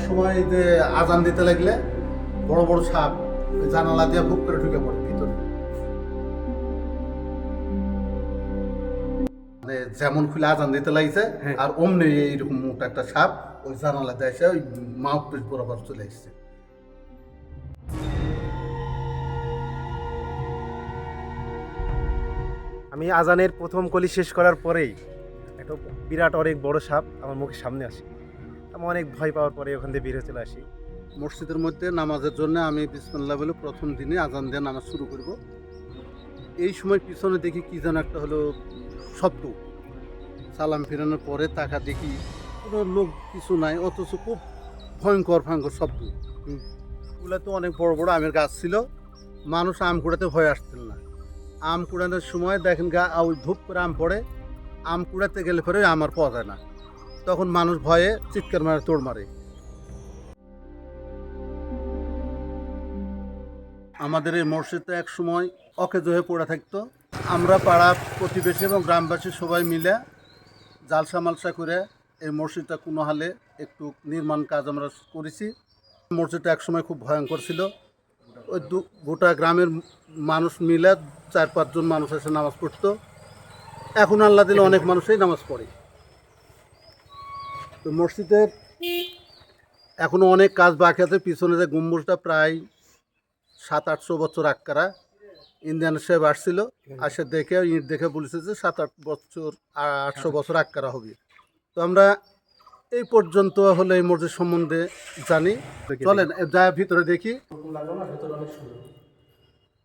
সময় যে আজান দিতে লাগলে বড় বড় সাপ ওই জানালা দিয়ে ভুক করে ঢুকে পড়ে ভিতরে। মানে যেমন খুলে আজান দিতে লাগছে আর অমনি এইরকম মোটা একটা সাপ ওই জানালা দিয়ে এসে ওই মাউথ পিস বরাবর চলে এসছে। আমি আজানের প্রথম কলি শেষ করার পরেই একটা বিরাট অনেক বড় সাপ আমার মুখের সামনে আসে। আমি অনেক ভয় পাওয়ার পরে ওখান থেকে বেরিয়ে চলে আসি। মসজিদের মধ্যে নামাজের জন্য আমি বিসমিল্লাহ বলে প্রথম দিনে আজান দিয়ে নামাজ শুরু করব। এই সময় পিছনে দেখি কি যেন একটা হলো শব্দ। সালাম ফিরানোর পরে তাকা দেখি কোনো লোক কিছু নাই, অথচ খুব ভয়ঙ্কর ভয়ঙ্কর শব্দ। ওগুলো তো অনেক বড় বড় আমের গাছ ছিল, মানুষ আম কুড়াতে ভয় আসতেন না। আম কুড়ানোর সময় দেখেন ওই ধূপ করে আম পড়ে, আম কুড়াতে গেলে পরে আম আর পাওয়া যায় না, তখন মানুষ ভয়ে চিৎকার মারে তোড় মারে। আমাদের এই মসজিদটা এক সময় অকেজ হয়ে পড়ে থাকতো। আমরা পাড়া প্রতিবেশী এবং গ্রামবাসী সবাই মিলে জালসা মালসা করে এই মসজিদটা কোনো হালে একটু নির্মাণ কাজ আমরা করেছি। মসজিদটা এক সময় খুব ভয়ঙ্কর ছিল। ওই গোটা গ্রামের মানুষ মিলে 4-5 জন মানুষ এসে নামাজ পড়তো। এখন আল্লাহ দিলে অনেক মানুষই নামাজ পড়ে। তো মসজিদের এখনও অনেক কাজ বাকি আছে। পিছনে যে গম্বুজটা প্রায় 700-800 বছর আগকারা ইন্ডিয়ান সাহেব আসছিল, আসে দেখে ইট দেখে বলেছে যে 7-8 বছর আগকারা হবে। তো আমরা এই পর্যন্ত হলে এই মসজিদ সম্বন্ধে জানি। চলেন যা ভিতরে দেখি।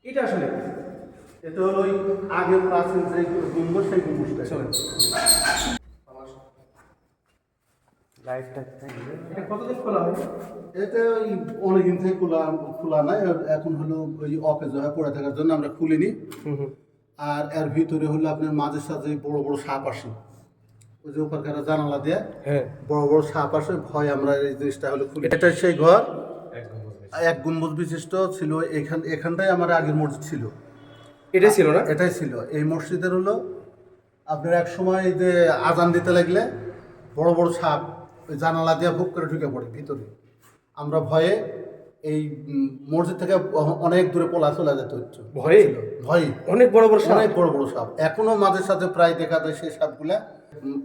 এটা আসলে এটা হলো ওই আগে প্রাচীন যে গম্বুজ, সেই গম্বুজটা। এটা কতদিন খোলা হয়? এটা ওই অনেকদিন থেকে খোলা নাই, এখন হলো ওই অকেজ হয়ে পড়ে থাকার জন্য আমরা খুলিনি। আর এর ভিতরে হলো আপনার মাঝে সাঝে বড় বড় সাপ আসে, ওই যে উপরকার জানালা দিয়ে বড় বড় সাপ আসে, ভয় আমরা এই জিনিসটা হলো খুলি। এটা সেই ঘর, এক গম্বুজ বিশিষ্ট ছিল। এখানটাই আমার আগের মসজিদ ছিল। এটাই ছিল না? এটাই ছিল। এই মসজিদের হলো আপনার এক সময় যে আজান দিতে লাগলে বড় বড় সাপ ওই জানালা দিয়ে ভুক করে ঢুকে পড়ে ভিতরে। আমরা ভয়ে এই মসজিদ থেকে অনেক দূরে চলে যেতে হচ্ছে। ভয়ে অনেক বড় বড় সাপ, অনেক বড় বড় সাপ এখনো মাঝে সাথে প্রায় দেখা যায় সেই সাপগুলা।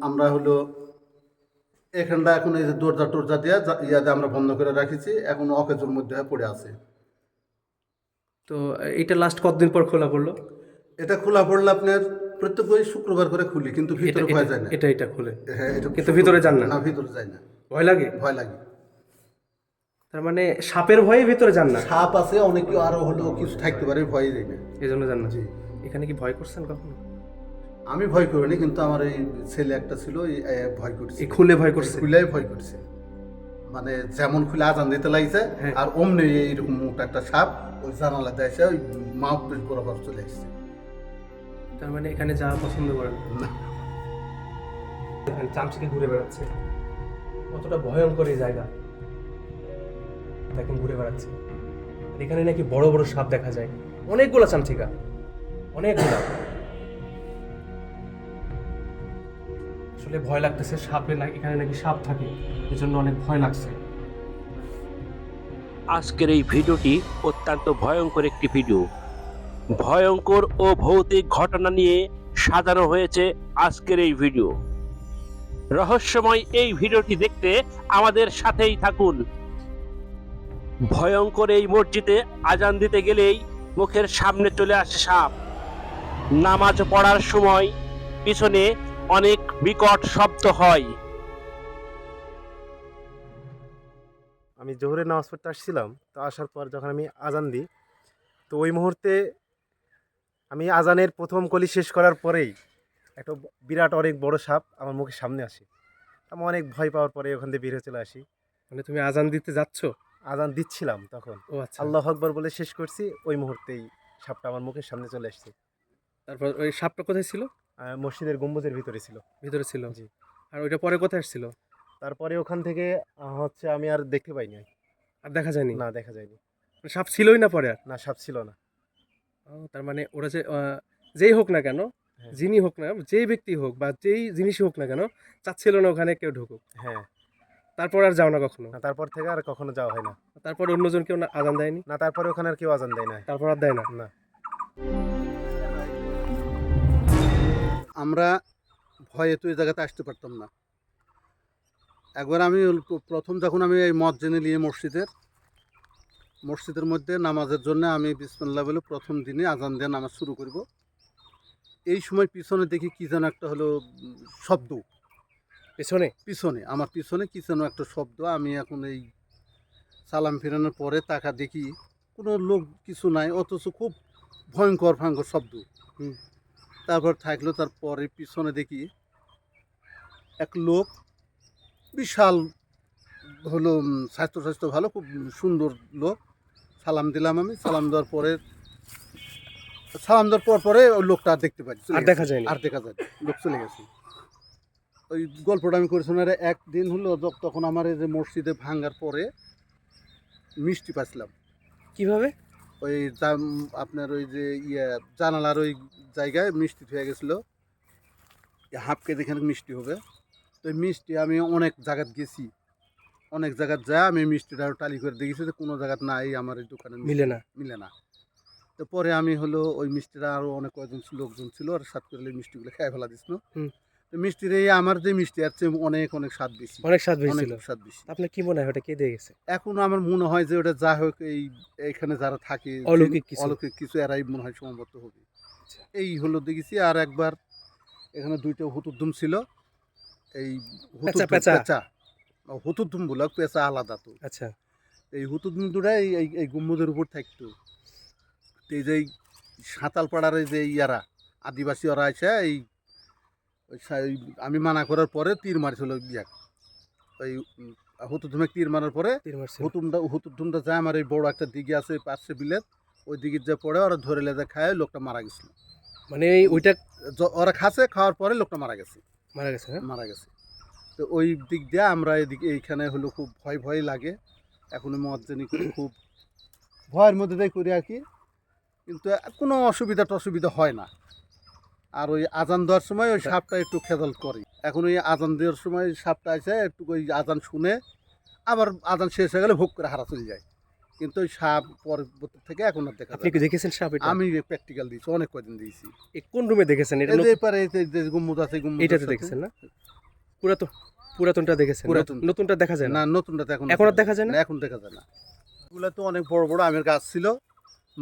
আমরা হলো এখানটা এখন এই যে দরজা টরজা দিয়ে ইয়াতে আমরা বন্ধ করে রাখেছি, এখন অকেজোর মধ্যে পড়ে আছে। তো এটা লাস্ট কতদিন পর খোলা পড়লো? এটা খোলা পড়লে আপনার প্রত্যেক ওই শুক্রবার করে খুলি, কিন্তু ভিতরে ভয় যায় না। এটা খুলে, হ্যাঁ, এটা কিন্তু ভিতরে যান না? না, ভিতরে যায় না। ভয় লাগে? ভয় লাগে। তার মানে সাপের ভয়ে ভিতরে যান না? সাপ আছে অনেক, আরো হলো কিছু থাকতে পারে, ভয় যায় না, এই জন্য যান না। জি। এখানে কি ভয় করছেন কখনো? আমি ভয় করিনি, কিন্তু আমার এই ছেলে একটা ছিল, ভয় করছে। খুলে ভয় করছে? খুলে ভয় করছে। মানে যেমন খুলে আজান দিতে লাগছে আর অমনি এইরকম মোটা একটা সাপ ওই জানালা দিয়ে এসে ওই মাউথ পিস বরাবর চলে এসছে। তার মানে এখানে যাওয়া পছন্দ করেন না? চামচিকে ঘুরে বেড়াচ্ছে, কতটা ভয়ঙ্কর এই জায়গা দেখেন, ঘুরে বেড়াচ্ছে। আর এখানে নাকি বড় বড় সাপ দেখা যায়, অনেকগুলো চামচিকা, অনেকগুলা। আসলে ভয় লাগতেছে, সাপে না, এখানে নাকি সাপ থাকে, এজন্য অনেক ভয় লাগছে। আজকের এই ভিডিওটি অত্যন্ত ভয়ঙ্কর একটি ভিডিও। ভয়ঙ্কর ও ভৌতিক ঘটনা নিয়ে সাজানো হয়েছে আজকের এই ভিডিও। রহস্যময় এই ভিডিওটি দেখতে আমাদের সাথেই থাকুন। ভয়ঙ্কর এই মসজিদে আজান দিতে গেলেই মুখের সামনে চলে আসে সাপ। নামাজ পড়ার সময় পিছনে অনেক বিকট শব্দ হয়। আমি জোহরে নামাজ পড়তে আসছিলাম, তো আসার পর যখন আমি আজান দিই, তো ওই মুহূর্তে আমি আজানের প্রথম কলি শেষ করার পরেই একটা বিরাট অনেক বড় সাপ আমার মুখের সামনে আসে। আমি অনেক ভয় পাওয়ার পরে ওখান থেকে বেরিয়ে চলে আসি। মানে তুমি আজান দিতে যাচ্ছ? আজান দিচ্ছিলাম তখন, ও আচ্ছা। আল্লাহু আকবার বলে শেষ করছি, ওই মুহূর্তেই সাপটা আমার মুখের সামনে চলে আসছে। তারপর ওই সাপটা কোথায় ছিল? মসজিদের গম্বুজের ভিতরে ছিল। ভিতরে ছিল? জি। আর ওইটা পরে কোথায় আসছিল? তারপরে ওখান থেকে হচ্ছে আমি আর দেখতে পাইনি। আর দেখা যায়নি? না, দেখা যায়নি। মানে সাপ ছিলই না পরে আর? না, সাপ ছিল না। তার মানে ওরা যে যেই হোক না কেন, হ্যাঁ। যিনি হোক না, যেই ব্যক্তি হোক বা যেই জিনিসই হোক না কেন, চাচ্ছিল না ওখানে কেউ ঢুকুক। হ্যাঁ। তারপর আর যাও না কখনো? না, তারপর থেকে আর কখনো যাওয়া হয় না। তারপর অন্যজন কেউ আজান দেয়নি? না, তারপরে ওখানে আর কেউ আজান দেয় না। তারপর আর দেয় না? না। আমরা ভয়ে তো এই জায়গাতে আসতে পারতাম না। একবার আমি প্রথম যখন আমি এই মসজিদে নিয়ে মসজিদের মধ্যে নামাজের জন্য আমি বিসমিল্লাহ বলে প্রথম দিনে আজান দিয়ে নামাজ শুরু করব। এই সময় পিছনে দেখি কি যেন একটা হলো শব্দ, পেছনে? আমার পিছনে কি যেন একটা শব্দ। আমি এখন এই সালাম ফিরানোর পরে তাকা দেখি কোনো লোক কিছু নাই, অথচ খুব ভয়ঙ্কর শব্দ। হুম। তারপর থাকলো, তারপরে পিছনে দেখি এক লোক বিশাল হলো স্বাস্থ্য ভালো, খুব সুন্দর লোক। সালাম দিলাম, আমি সালাম দেওয়ার পরে ওই লোকটা আর দেখতে পাই, আর দেখা যায়নি? আর দেখা যায় লোক চলে গেছে। ওই গল্পটা আমি করেছিলাম। আর একদিন হলো তখন আমার এই যে মসজিদে ভাঙার পরে মিষ্টি পাচ্ছিলাম। কিভাবে? ওই আপনার ওই যে জানালার ওই জায়গায় মিষ্টি হয়ে গেছিলো, হাফ কেজি এখানে মিষ্টি হবে। তো এই মিষ্টি আমি অনেক জায়গায় গেছি, অনেক জায়গায় যা আমি মিষ্টিটা আরও টালি করে দেখেছি যে কোনো জায়গায় নাই, আমার এই দোকানে মিলে না। তো পরে আমি হলো ওই মিষ্টিটা আরও অনেক কয়েকজন লোকজন ছিল, আর সাত করে মিষ্টিগুলো খেয়ে ফেলা দিছিল। তো মিষ্টির এই আমার যে মিষ্টি আছে অনেক স্বাদ বেশি, অনেক স্বাদ অনেক বেশি। স্বাদ বেশি। আপনার কি মনে হয় ওটা কে দিয়ে গেছে? এখন আমার মনে হয় যে ওটা যা হোক এইখানে যারা থাকে অলৌকিক কিছু এরাই মনে হয় সম্ভবত হবে। এই হলো দেখেছি। আর একবার এখানে দুইটা হুতুদ্দুম ছিল, এই পেঁচা হুতুদ্দুম বলে, পেঁচা আলাদা। তো আচ্ছা, এই হুতুদ্দুম দুটা এই গুম্বদের উপর থাকতো। এই যে সাঁতালপাড়ার এই যে আদিবাসী ওরা আছে, আমি মানা করার পরে তীর মারছিল ওই হুতুদ্দুমে তীর মারার পরে হুতুদ্দুমটা যায় আমার এই বড় একটা দিঘি আছে পাশে বিলেত, ওই দিঘির যে পড়ে ওরা ধরে লেজে খায়, লোকটা মারা গেছিল। মানে ওইটা ওরা খাওয়ার পরে লোকটা মারা গেছে। মারা গেছে। তো ওই দিক দিয়ে আমরা এইখানে হলো খুব ভয় লাগে। এখন মজ্জানি করে খুব ভয়ের মধ্যে দিয়ে করি আর কি, কিন্তু কোনো অসুবিধা হয় না। আর ওই আজান দেওয়ার সময় ওই সাপটা একটু খেয়াল করি। এখন ওই আজান দেওয়ার সময় সাপটা আছে একটু ওই আজান শুনে আবার আজান শেষ হয়ে গেলে ভোগ করে হারা চলে যায়, কিন্তু ওই সাপ পরবর্তী থেকে এখন আর দেখা যায়। আপনি কি দেখেছেন সাপ? আমি প্র্যাকটিক্যাল দিয়েছি, অনেক কদিন দিয়েছি। কোন রুমে দেখেছেন? এটা এপারে গুম্বুদ আছে, এইটাতে দেখেছেন না? পুরাতনটা দেখেছেন? নতুনটা দেখা যায় না, নতুনটাতে এখন আর দেখা যায় না। এখন দেখা যায় না। এগুলো তো অনেক বড় বড় আমের গাছ ছিল,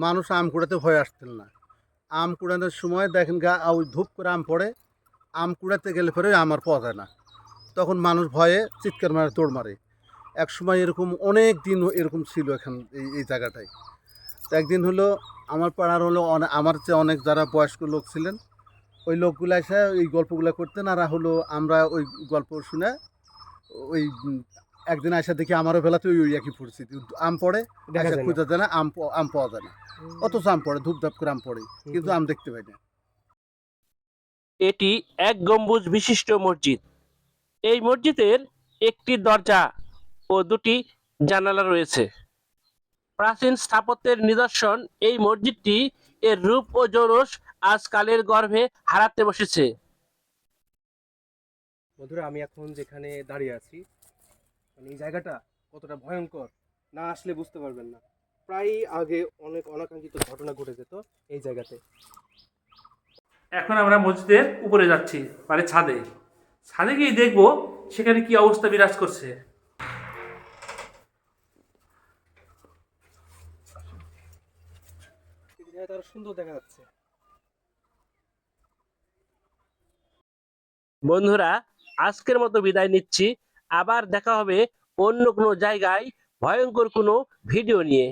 মানুষ আম কুড়াতে ভয় আসছিল না। আম কুড়ানোর সময় দেখেন ওই ধূপ করে আম পড়ে, আম কুড়াতে গেলে পরে আম আর পাওয়া যায় না, তখন মানুষ ভয়ে চিৎকার মারে, দৌড় মারে। এক সময় এরকম অনেক দিন এরকম ছিল এখান এই জায়গাটায়। তো একদিন হলো আমার পাড়ার হলো আমার চেয়ে অনেক যারা বয়স্ক লোক ছিলেন, ওই লোকগুলো এসে এই গল্পগুলো করতেন। আর হলো আমরা ওই গল্প শুনে ওই একদিন আসা দেখি আমারও বেলাতে ওই একই পরিস্থিতি, আম পড়ে খুঁজে যায় না, আম পাওয়া যায় না, অথচ আম পড়ে, ধূপধাপ করে আম পড়ে, কিন্তু আম দেখতে পাই না। এটি এক গম্বুজ বিশিষ্ট মসজিদ। এই মসজিদের একটি দরজা ও দুটি জানালা রয়েছে। প্রাচীন স্থাপত্যের নিদর্শন এই মসজিদটি এর রূপ ও জৌলুস আজ কালের গর্ভে হারাতে বসেছে। বন্ধুরা, আমি এখন যেখানে দাঁড়িয়ে আছি, মানে এই জায়গাটা কতটা ভয়ঙ্কর না আসলে বুঝতে পারবেন না। প্রায় আগে অনেক অনাকাঙ্ক্ষিত ঘটনা ঘটে যেত এই জায়গাতে। এখন আমরা মসজিদের উপরে যাচ্ছি, মানে ছাদে গিয়ে দেখবো সেখানে কি অবস্থা বিরাজ করছে। তার সুন্দর দেখা যাচ্ছে। বন্ধুরা, আজকের মতো বিদায় নিচ্ছি। আবার দেখা হবে অন্য কোনো জায়গায় ভয়ঙ্কর কোনো ভিডিও নিয়ে।